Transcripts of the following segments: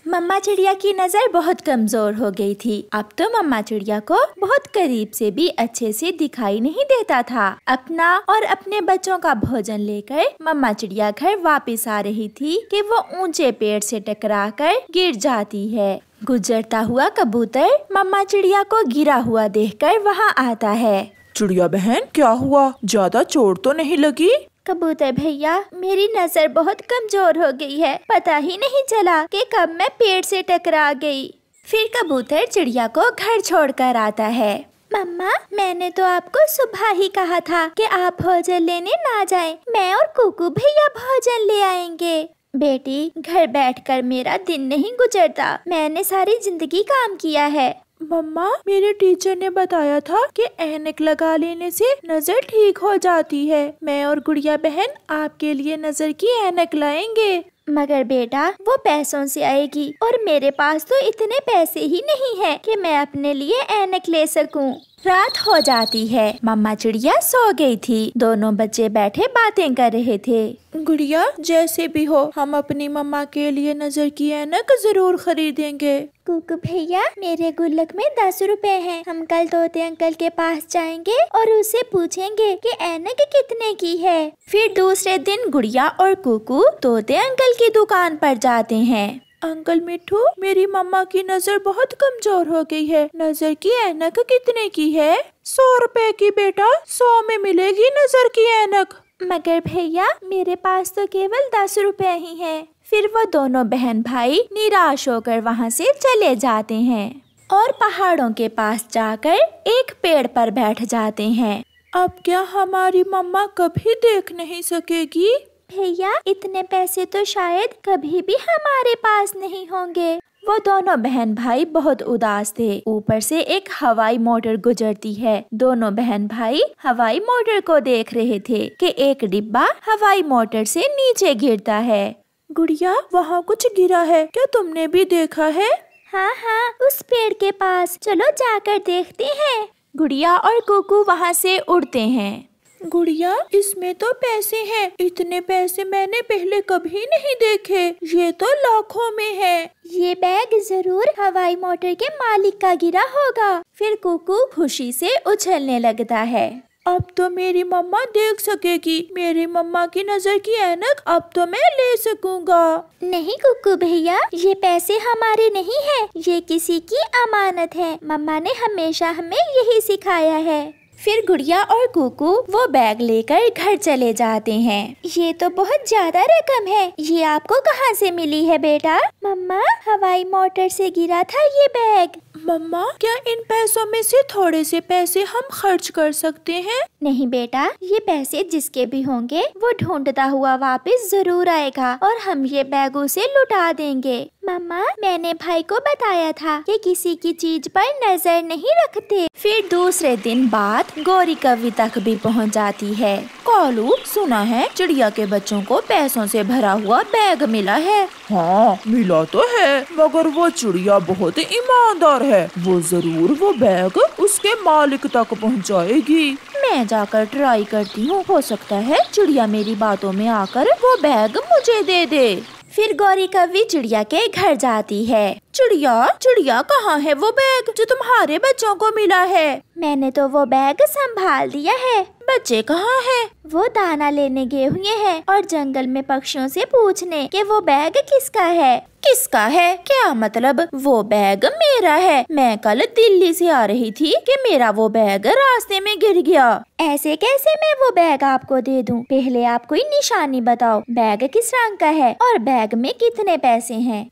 मम्मा चिड़िया की नजर बहुत कमजोर हो गई थी। अब तो मम्मा चिड़िया को बहुत करीब से भी अच्छे से दिखाई नहीं देता था। अपना और अपने बच्चों का भोजन लेकर मम्मा चिड़िया घर वापस आ रही थी कि वो ऊंचे पेड़ से टकराकर गिर जाती है। गुजरता हुआ कबूतर मम्मा चिड़िया को गिरा हुआ देखकर वहाँ आता है। चिड़िया बहन, क्या हुआ? ज्यादा चोट तो नहीं लगी? कबूतर भैया, मेरी नजर बहुत कमजोर हो गई है। पता ही नहीं चला कि कब मैं पेड़ से टकरा गई। फिर कबूतर चिड़िया को घर छोड़कर आता है। मम्मा, मैंने तो आपको सुबह ही कहा था कि आप भोजन लेने ना जाएं। मैं और कुकू भैया भोजन ले आएंगे। बेटी, घर बैठकर मेरा दिन नहीं गुजरता। मैंने सारी जिंदगी काम किया है। मम्मा, मेरे टीचर ने बताया था कि ऐनक लगा लेने से नजर ठीक हो जाती है। मैं और गुड़िया बहन आपके लिए नजर की ऐनक लाएंगे। मगर बेटा, वो पैसों से आएगी और मेरे पास तो इतने पैसे ही नहीं है कि मैं अपने लिए ऐनक ले सकूं। रात हो जाती है। मम्मा चिड़िया सो गई थी। दोनों बच्चे बैठे बातें कर रहे थे। गुड़िया, जैसे भी हो हम अपनी मम्मा के लिए नजर की ऐनक जरूर खरीदेंगे। कुकू भैया, मेरे गुल्लक में 10 रुपए हैं। हम कल तोते अंकल के पास जाएंगे और उसे पूछेंगे कि ऐनक कितने की है। फिर दूसरे दिन गुड़िया और कुकू तोते अंकल की दुकान पर जाते हैं। अंकल मिट्ठू, मेरी मम्मा की नजर बहुत कमजोर हो गई है। नजर की ऐनक कितने की है? 100 रुपए की बेटा। 100 में मिलेगी नजर की ऐनक। मगर भैया, मेरे पास तो केवल 10 रुपए ही हैं। फिर वो दोनों बहन भाई निराश होकर वहाँ से चले जाते हैं और पहाड़ों के पास जाकर एक पेड़ पर बैठ जाते हैं। अब क्या हमारी मम्मा कभी देख नहीं सकेगी? भैया, इतने पैसे तो शायद कभी भी हमारे पास नहीं होंगे। वो दोनों बहन भाई बहुत उदास थे। ऊपर से एक हवाई मोटर गुजरती है। दोनों बहन भाई हवाई मोटर को देख रहे थे कि एक डिब्बा हवाई मोटर से नीचे गिरता है। गुड़िया, वहाँ कुछ गिरा है, क्या तुमने भी देखा है? हाँ हाँ, उस पेड़ के पास। चलो जाकर देखते हैं। गुड़िया और कुकू वहाँ से उड़ते हैं। गुड़िया, इसमें तो पैसे हैं। इतने पैसे मैंने पहले कभी नहीं देखे। ये तो लाखों में है। ये बैग जरूर हवाई मोटर के मालिक का गिरा होगा। फिर कुकू खुशी से उछलने लगता है। अब तो मेरी मम्मा देख सकेगी। मेरी मम्मा की नजर की ऐनक अब तो मैं ले सकूंगा। नहीं कुकू भैया, ये पैसे हमारे नहीं है। ये किसी की अमानत है। मम्मा ने हमेशा हमें यही सिखाया है। फिर गुड़िया और कुकू वो बैग लेकर घर चले जाते हैं। ये तो बहुत ज्यादा रकम है। ये आपको कहाँ से मिली है बेटा? मम्मा, हवाई मोटर से गिरा था ये बैग। मम्मा, क्या इन पैसों में से थोड़े से पैसे हम खर्च कर सकते हैं? नहीं बेटा, ये पैसे जिसके भी होंगे वो ढूंढता हुआ वापस जरूर आएगा और हम ये बैग उसे लुटा देंगे। मम्मा, मैंने भाई को बताया था कि किसी की चीज पर नजर नहीं रखते। फिर दूसरे दिन बात गौरी कवि तक भी पहुंच जाती है। कालू, सुना है चिड़िया के बच्चों को पैसों से भरा हुआ बैग मिला है। हाँ, मिला तो है, मगर वो चिड़िया बहुत ईमानदार है। वो जरूर वो बैग उसके मालिक तक पहुंचाएगी। मैं जाकर ट्राई करती हूँ। हो सकता है चिड़िया मेरी बातों में आकर वो बैग मुझे दे दे। फिर गौरी कवि चिड़िया के घर जाती है। चिड़िया, चिड़िया, कहाँ है वो बैग जो तुम्हारे बच्चों को मिला है? मैंने तो वो बैग संभाल दिया है। बच्चे कहाँ हैं? वो दाना लेने गए हुए हैं और जंगल में पक्षियों से पूछने कि वो बैग किसका है। किसका है? क्या मतलब? वो बैग मेरा है। मैं कल दिल्ली से आ रही थी कि मेरा वो बैग रास्ते में गिर गया। ऐसे कैसे मैं वो बैग आपको दे दूं? पहले आप कोई निशानी बताओ। बैग किस रंग का है और बैग में कितने पैसे हैं?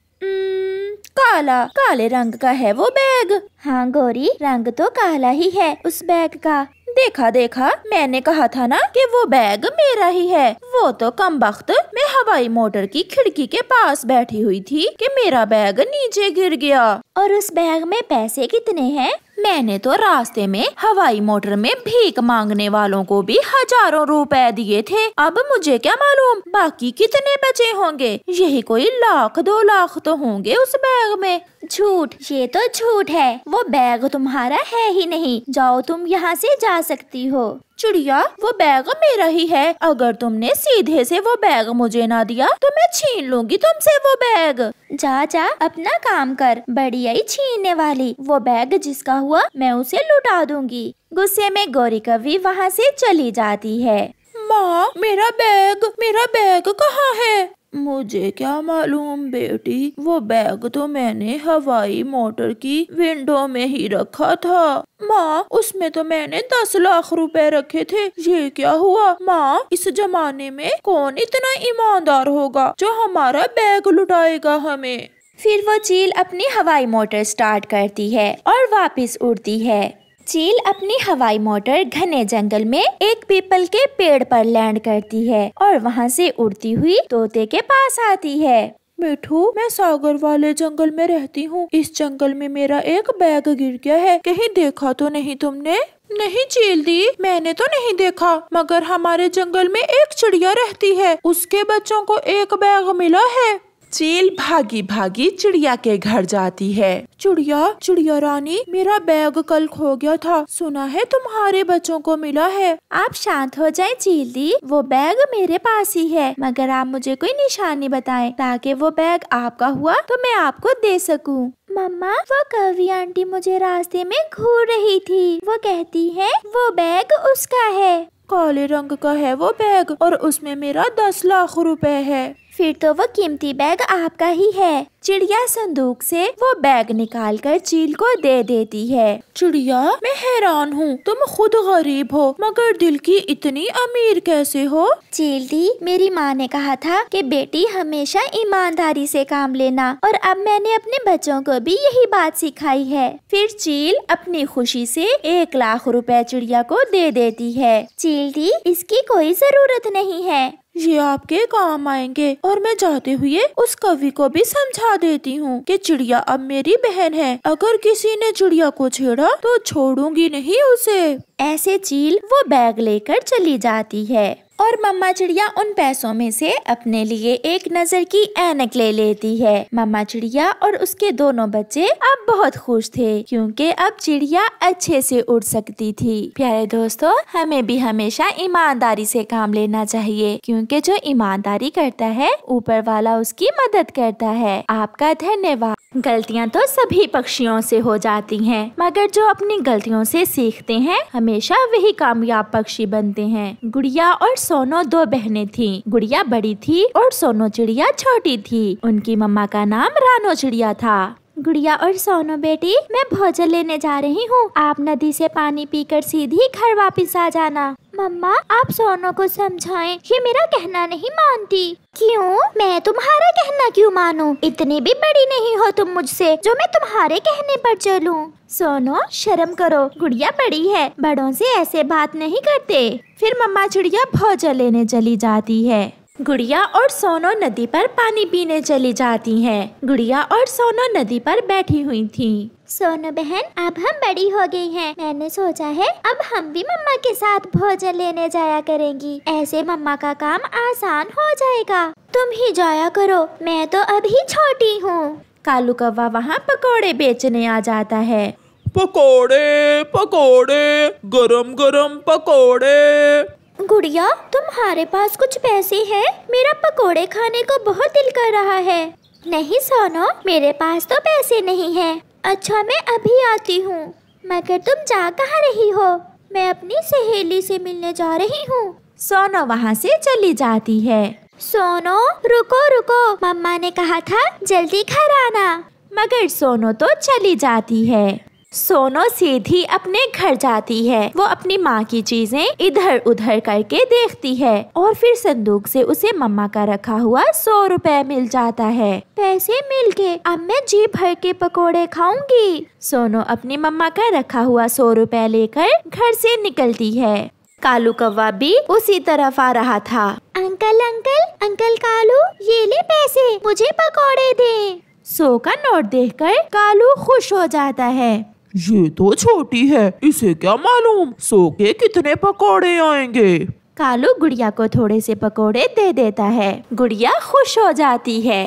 काला, काले रंग का है वो बैग। हाँ गौरी, रंग तो काला ही है उस बैग का। देखा देखा, मैंने कहा था ना कि वो बैग मेरा ही है। वो तो कमबख्त मैं हवाई मोटर की खिड़की के पास बैठी हुई थी कि मेरा बैग नीचे गिर गया। और उस बैग में पैसे कितने हैं? मैंने तो रास्ते में हवाई मोटर में भीख मांगने वालों को भी हजारों रुपए दिए थे। अब मुझे क्या मालूम बाकी कितने बचे होंगे। यही कोई 1 लाख 2 लाख तो होंगे उस बैग में। झूठ, ये तो झूठ है। वो बैग तुम्हारा है ही नहीं। जाओ, तुम यहाँ से जा सकती हो। चिड़िया, वो बैग मेरा ही है। अगर तुमने सीधे से वो बैग मुझे ना दिया तो मैं छीन लूंगी तुमसे वो बैग। जा जा, अपना काम कर, बड़ी आई छीनने वाली। वो बैग जिसका हुआ मैं उसे लुटा दूंगी। गुस्से में गौरी कौवी वहाँ से चली जाती है। माँ, मेरा बैग कहाँ है? मुझे क्या मालूम बेटी, वो बैग तो मैंने हवाई मोटर की विंडो में ही रखा था। माँ, उसमें तो मैंने 10 लाख रुपए रखे थे। ये क्या हुआ? माँ, इस जमाने में कौन इतना ईमानदार होगा जो हमारा बैग लुटाएगा हमें? फिर वो चील अपनी हवाई मोटर स्टार्ट करती है और वापस उड़ती है। चील अपनी हवाई मोटर घने जंगल में एक पीपल के पेड़ पर लैंड करती है और वहाँ से उड़ती हुई तोते के पास आती है। मिठू, मैं सागर वाले जंगल में रहती हूँ। इस जंगल में मेरा एक बैग गिर गया है। कहीं देखा तो नहीं तुमने? नहीं चील दी, मैंने तो नहीं देखा, मगर हमारे जंगल में एक चिड़िया रहती है, उसके बच्चों को एक बैग मिला है। चील भागी भागी चिड़िया के घर जाती है। चिड़िया रानी, मेरा बैग कल खो गया था, सुना है तुम्हारे बच्चों को मिला है। आप शांत हो जाएं चील दी, वो बैग मेरे पास ही है, मगर आप मुझे कोई निशानी बताएं ताकि वो बैग आपका हुआ तो मैं आपको दे सकूं। मम्मा, वो कौवी आंटी मुझे रास्ते में घूर रही थी। वो कहती है वो बैग उसका है। काले रंग का है वो बैग और उसमें मेरा 10 लाख रुपए है। फिर तो वो कीमती बैग आपका ही है। चिड़िया संदूक से वो बैग निकालकर चील को दे देती है। चिड़िया, मैं हैरान हूँ, तुम खुद गरीब हो मगर दिल की इतनी अमीर कैसे हो? चील दी, मेरी माँ ने कहा था कि बेटी हमेशा ईमानदारी से काम लेना, और अब मैंने अपने बच्चों को भी यही बात सिखाई है। फिर चील अपनी खुशी से 1 लाख रुपए चिड़िया को दे देती है। चील दी, इसकी कोई जरूरत नहीं है, ये आपके काम आएंगे। और मैं जाते हुए उस कवि को भी समझा देती हूँ कि चिड़िया अब मेरी बहन है। अगर किसी ने चिड़िया को छेड़ा तो छोड़ूंगी नहीं उसे। ऐसे चील वो बैग लेकर चली जाती है और मम्मा चिड़िया उन पैसों में से अपने लिए एक नजर की ऐनक ले लेती है। मम्मा चिड़िया और उसके दोनों बच्चे अब बहुत खुश थे क्योंकि अब चिड़िया अच्छे से उड़ सकती थी। प्यारे दोस्तों, हमें भी हमेशा ईमानदारी से काम लेना चाहिए क्योंकि जो ईमानदारी करता है ऊपर वाला उसकी मदद करता है। आपका धन्यवाद। गलतियाँ तो सभी पक्षियों से हो जाती हैं, मगर जो अपनी गलतियों से सीखते हैं हमेशा वही कामयाब पक्षी बनते हैं। गुड़िया और सोनो 2 बहनें थीं। गुड़िया बड़ी थी और सोनो चिड़िया छोटी थी। उनकी मम्मा का नाम रानो चिड़िया था। गुड़िया और सोनो बेटी, मैं भोजन लेने जा रही हूँ, आप नदी से पानी पीकर सीधी घर वापस आ जाना। मम्मा, आप सोनो को समझाएं, ये मेरा कहना नहीं मानती। क्यों? मैं तुम्हारा कहना क्यों मानूं? इतनी भी बड़ी नहीं हो तुम मुझसे जो मैं तुम्हारे कहने पर चलूं। सोनो, शर्म करो, गुड़िया बड़ी है, बड़ों से ऐसे बात नहीं करते। फिर मम्मा चिड़िया भोजन लेने चली जाती है। गुड़िया और सोनो नदी पर पानी पीने चली जाती हैं। गुड़िया और सोनो नदी पर बैठी हुई थीं। सोनो बहन, अब हम बड़ी हो गई हैं। मैंने सोचा है अब हम भी मम्मा के साथ भोजन लेने जाया करेंगी। ऐसे मम्मा का काम आसान हो जाएगा। तुम ही जाया करो, मैं तो अभी छोटी हूँ। कालू कौवा वहाँ पकोड़े बेचने आ जाता है। पकोड़े पकोड़े, गरम गरम पकोड़े। गुड़िया, तुम्हारे पास कुछ पैसे हैं? मेरा पकोड़े खाने को बहुत दिल कर रहा है। नहीं सोनो, मेरे पास तो पैसे नहीं हैं। अच्छा, मैं अभी आती हूँ। मगर तुम जा कहाँ रही हो? मैं अपनी सहेली से मिलने जा रही हूँ। सोनो वहाँ से चली जाती है। सोनो, रुको रुको, मम्मा ने कहा था जल्दी घर आना। मगर सोनो तो चली जाती है। सोनो सीधी अपने घर जाती है। वो अपनी माँ की चीजें इधर उधर करके देखती है और फिर संदूक से उसे मम्मा का रखा हुआ 100 रुपए मिल जाता है। पैसे मिल गए, अब मैं जी भर के पकोड़े खाऊंगी। सोनो अपनी मम्मा का रखा हुआ 100 रुपए लेकर घर से निकलती है। कालू कौवा भी उसी तरफ आ रहा था। अंकल अंकल अंकल कालू, ये ले पैसे, मुझे पकोड़े दे। 100 का नोट देखकर कालू खुश हो जाता है। ये तो छोटी है, इसे क्या मालूम 100 के कितने पकोड़े आएंगे। कालू गुड़िया को थोड़े से पकोड़े दे देता है। गुड़िया खुश हो जाती है।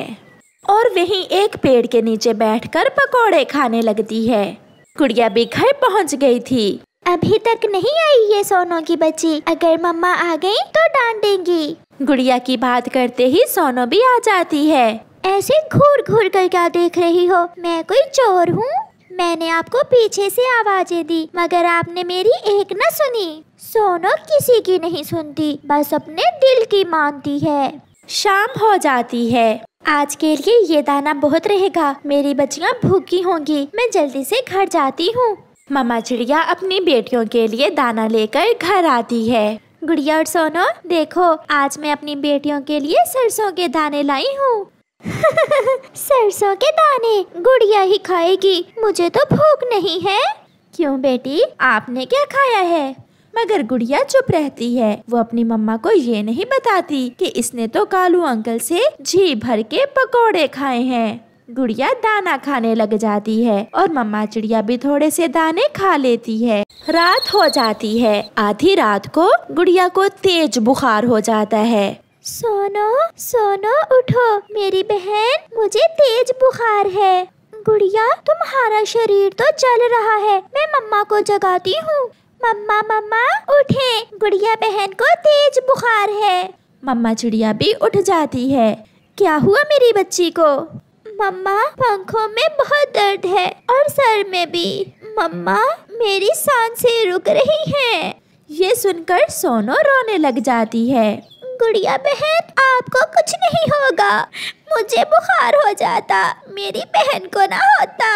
और वहीं एक पेड़ के नीचे बैठकर पकोड़े खाने लगती है। गुड़िया भी घर पहुंच गई थी। अभी तक नहीं आई ये सोनू की बच्ची, अगर मम्मा आ गई तो डांटेंगी। गुड़िया की बात करते ही सोनू भी आ जाती है। ऐसे घूर घूर कर क्या देख रही हो? मैं कोई चोर हूँ? मैंने आपको पीछे से आवाजें दी मगर आपने मेरी एक न सुनी। सोनू किसी की नहीं सुनती, बस अपने दिल की मानती है। शाम हो जाती है। आज के लिए ये दाना बहुत रहेगा, मेरी बच्चियाँ भूखी होंगी, मैं जल्दी से घर जाती हूँ। मम्मा चिड़िया अपनी बेटियों के लिए दाना लेकर घर आती है। गुड़िया और सोनू देखो, आज मैं अपनी बेटियों के लिए सरसों के दाने लाई हूँ। सरसों के दाने गुड़िया ही खाएगी, मुझे तो भूख नहीं है। क्यों बेटी, आपने क्या खाया है? मगर गुड़िया चुप रहती है। वो अपनी मम्मा को ये नहीं बताती कि इसने तो कालू अंकल से जी भर के पकोड़े खाए हैं। गुड़िया दाना खाने लग जाती है और मम्मा चिड़िया भी थोड़े से दाने खा लेती है। रात हो जाती है। आधी रात को गुड़िया को तेज बुखार हो जाता है। सोनू सोनू उठो मेरी बहन, मुझे तेज बुखार है। गुड़िया तुम्हारा शरीर तो चल रहा है, मैं मम्मा को जगाती हूँ। मम्मा मम्मा उठे, गुड़िया बहन को तेज बुखार है। मम्मा चिड़िया भी उठ जाती है। क्या हुआ मेरी बच्ची को? मम्मा पंखों में बहुत दर्द है और सर में भी। मम्मा मेरी सांसें रुक रही हैं। ये सुनकर सोनू रोने लग जाती है। गुड़िया बहन आपको कुछ नहीं होगा, मुझे बुखार हो जाता, मेरी बहन को ना होता।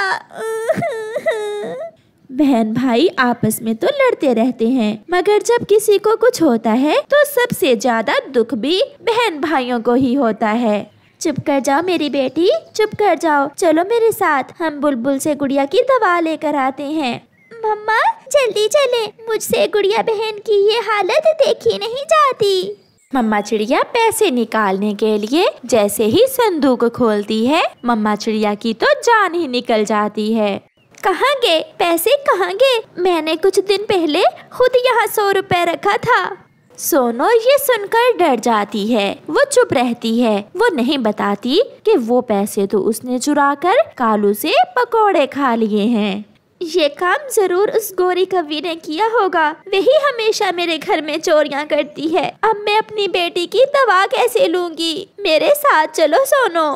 बहन भाई आपस में तो लड़ते रहते हैं, मगर जब किसी को कुछ होता है तो सबसे ज्यादा दुख भी बहन भाइयों को ही होता है। चुप कर जाओ मेरी बेटी, चुप कर जाओ। चलो मेरे साथ, हम बुलबुल से गुड़िया की दवा लेकर आते हैं। मम्मा जल्दी चले, मुझसे गुड़िया बहन की ये हालत देखी नहीं जाती। मम्मा चिड़िया पैसे निकालने के लिए जैसे ही संदूक खोलती है, मम्मा चिड़िया की तो जान ही निकल जाती है। कहाँ गए पैसे, कहाँ गए? मैंने कुछ दिन पहले खुद यहाँ 100 रुपए रखा था। सोनू ये सुनकर डर जाती है। वो चुप रहती है। वो नहीं बताती कि वो पैसे तो उसने चुरा कर कालू से पकोड़े खा लिए हैं। ये काम जरूर उस गोरी कवि ने किया होगा, वही हमेशा मेरे घर में चोरियां करती है। अब मैं अपनी बेटी की दवा कैसे लूंगी? मेरे साथ चलो सोनू।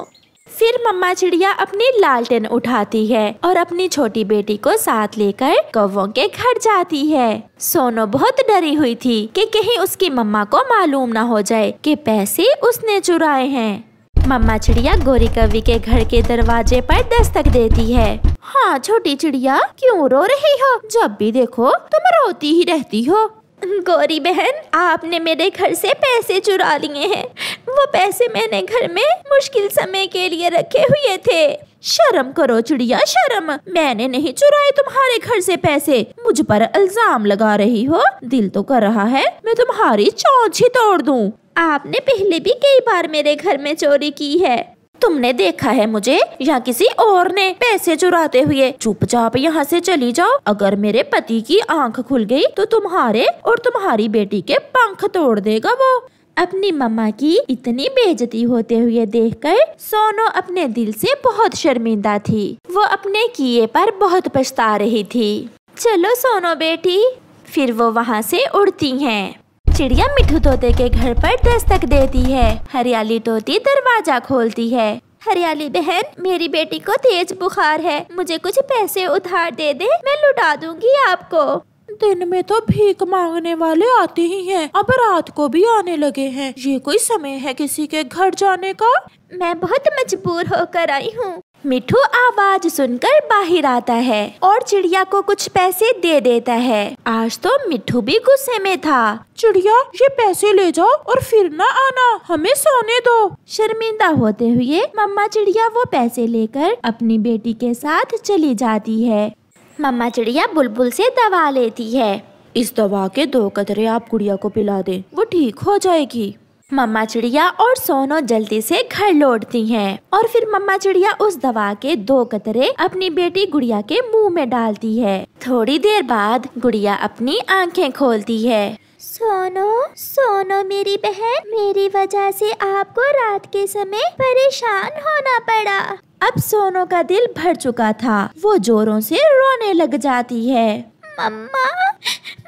फिर मम्मा चिड़िया अपनी लालटेन उठाती है और अपनी छोटी बेटी को साथ लेकर कौवों के घर जाती है। सोनू बहुत डरी हुई थी कि कहीं उसकी मम्मा को मालूम ना हो जाए कि पैसे उसने चुराए हैं। मम्मा चिड़िया गोरी कवि के घर के दरवाजे पर दस्तक देती है। हाँ छोटी चिड़िया, क्यों रो रही हो? जब भी देखो तुम रोती ही रहती हो। गोरी बहन, आपने मेरे घर से पैसे चुरा लिए हैं। वो पैसे मैंने घर में मुश्किल समय के लिए रखे हुए थे। शर्म करो चिड़िया, शर्म। मैंने नहीं चुराए तुम्हारे घर से पैसे। मुझ पर इल्जाम लगा रही हो। दिल तो कर रहा है मैं तुम्हारी चोंच ही तोड़ दूं। आपने पहले भी कई बार मेरे घर में चोरी की है। तुमने देखा है मुझे या किसी और ने पैसे चुराते हुए? चुपचाप यहाँ से चली जाओ। अगर मेरे पति की आंख खुल गई तो तुम्हारे और तुम्हारी बेटी के पंख तोड़ देगा वो। अपनी मम्मा की इतनी बेइज्जती होते हुए देखकर सोनू अपने दिल से बहुत शर्मिंदा थी। वो अपने किए पर बहुत पछता रही थी। चलो सोनू बेटी। फिर वो वहाँ से उड़ती हैं। चिड़िया मिठू तोते के घर पर दस्तक देती है। हरियाली तोती दरवाजा खोलती है। हरियाली बहन, मेरी बेटी को तेज बुखार है, मुझे कुछ पैसे उधार दे दे, मैं लुटा दूंगी आपको। दिन में तो भीख मांगने वाले आते ही हैं, अब रात को भी आने लगे हैं। ये कोई समय है किसी के घर जाने का? मैं बहुत मजबूर होकर आई हूँ। मिठू आवाज सुनकर बाहर आता है और चिड़िया को कुछ पैसे दे देता है। आज तो मिठू भी गुस्से में था। चिड़िया, ये पैसे ले जाओ और फिर ना आना, हमें सोने दो। शर्मिंदा होते हुए मम्मा चिड़िया वो पैसे लेकर अपनी बेटी के साथ चली जाती है। मम्मा चिड़िया बुलबुल से दवा लेती है। इस दवा के 2 कतरे आप गुड़िया को पिला दे, वो ठीक हो जाएगी। मम्मा चिड़िया और सोनू जल्दी से घर लौटती हैं और फिर मम्मा चिड़िया उस दवा के 2 कतरे अपनी बेटी गुड़िया के मुंह में डालती है। थोड़ी देर बाद गुड़िया अपनी आंखें खोलती है। सोनो सोनो मेरी बहन, मेरी वजह से आपको रात के समय परेशान होना पड़ा। अब सोनो का दिल भर चुका था, वो जोरों से रोने लग जाती है। मम्मा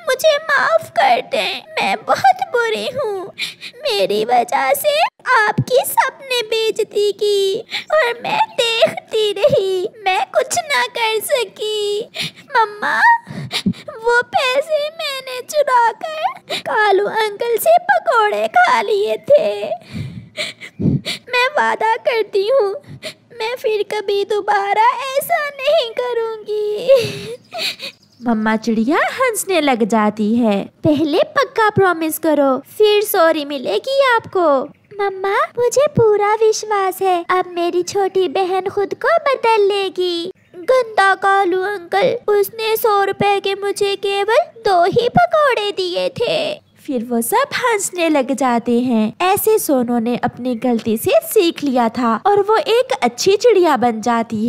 मुझे माफ कर दे, मैं बहुत बुरी हूँ। मेरी वजह से आपकी सबने बेइज्जती की और मैं देखती रही, मैं कुछ ना कर सकी। मम्मा वो पैसे मैंने चुरा कर कालू अंकल से पकोड़े खा लिए थे। मैं वादा करती हूँ मैं फिर कभी दोबारा ऐसा नहीं करूँगी। मम्मा चिड़िया हंसने लग जाती है। पहले पक्का प्रॉमिस करो, फिर सॉरी मिलेगी आपको। मम्मा मुझे पूरा विश्वास है, अब मेरी छोटी बहन खुद को बदल लेगी। गंदा कालू अंकल, उसने 100 रुपए के मुझे केवल 2 ही पकौड़े दिए थे। फिर वो सब हंसने लग जाते हैं। ऐसे सोनो ने अपनी गलती से सीख लिया था और वो एक अच्छी चिड़िया बन जाती है।